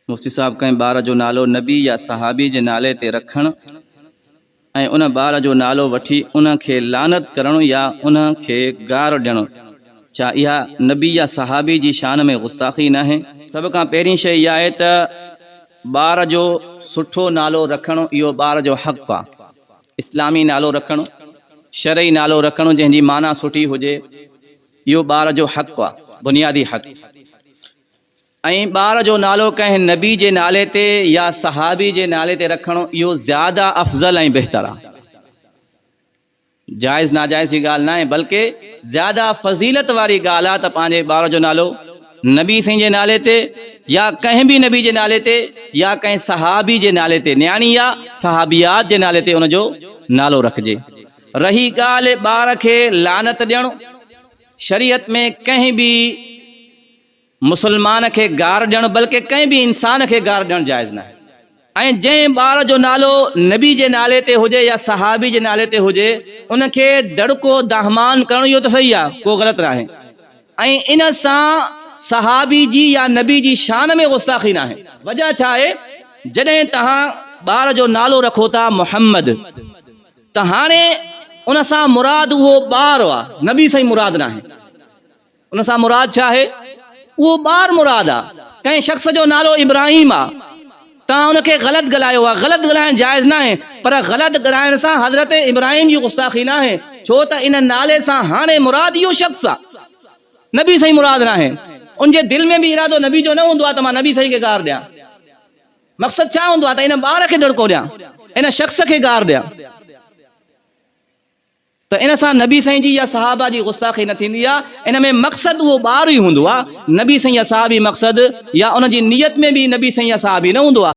मुफ्ती साहब कंहिं ॿार जो नालो नबी या सहाबी जे नाले ते रखणु ऐं उन ॿार जो नालो वठी उन खे लानत करणु या उन खे गार ॾियणु, छा इहा नबी या सहाबी जी शान में गुस्ताखी न आहे? सभ खां पहिरीं शइ इहा आहे त ॿार जो सुठो नालो रखणु इहो ॿार जो हक़ु आहे। इस्लामी नालो रखणु, शरई नालो रखणु जंहिंजी माना सुठी हुजे, इहो ॿार जो हक़ु आहे, बुनियादी हक़ु। ऐं ॿार जो नालो कंहिं नबी जे नाले ते या सहाबी जे नाले ते रखणु इहो ज़्यादा अफ़ज़ल ऐं बहितर आहे। जाइज़ नाजाइज़ जी ॻाल्हि न आहे, बल्कि ज़्यादा फ़ज़ीलत वारी ॻाल्हि आहे त पंहिंजे ॿार जो नालो नबी साईं जे नाले ते या कंहिं बि नबी जे नाले ते या कंहिं सहाबी जे नाले ते, न्याणी या सहाबियात जे नाले ते उनजो नालो रखिजे। रही ॻाल्हि ॿार खे लानत ॾियणु, शरीयत में कंहिं बि मुसलमान खे गार ॾियणु, बल्कि कंहिं बि इंसान खे गार ॾियणु जाइज़ न आहे। ऐं जंहिं ॿार जो नालो नबी जे नाले ते हुजे या सहाबी जे नाले ते हुजे उनखे दड़को दाहमान करणु इहो त सही आहे, को ग़लति न आहे। ऐं इन सां सहाबी जी या नबी जी शान में गुस्ताखी न आहे। वजह छा आहे? जॾहिं तव्हां ॿार जो नालो रखो था मोहम्मद, त हाणे उन सां मुराद उहो ॿार आहे, नबी साईं मुराद न आहे। उन सां मुराद छा आहे? उहो ॿार मुराद आहे। कंहिं शख़्स जो नालो इब्राहिम आहे, तव्हां उनखे ग़लति ॻाल्हायो आहे। ग़लति ॻाल्हाइणु जाइज़ न आहे, पर ग़लति ॻाल्हाइण सां हज़रत इब्राहिम जी गुस्ताखी न आहे, छो त इन नाले सां हाणे मुराद इहो शख़्स आहे, नबी साईं मुराद न आहे। उनजे दिलि में बि इरादो नबी जो न हूंदो आहे त मां नबी साईं खे गार ॾियां। मक़सदु छा हूंदो आहे त इन ॿार खे दड़को ॾियां, इन शख़्स खे गार ॾियां। त इन सां नबी साईं जी या सहाबा जी गुस्ताखी न थींदी आहे। इन में मक़सदु उहो ॿार ई हूंदो आहे, नबी साईं या सहाबी मक़सदु या उनजी नियत में बि नबी साईं या सहाबी न हूंदो आहे।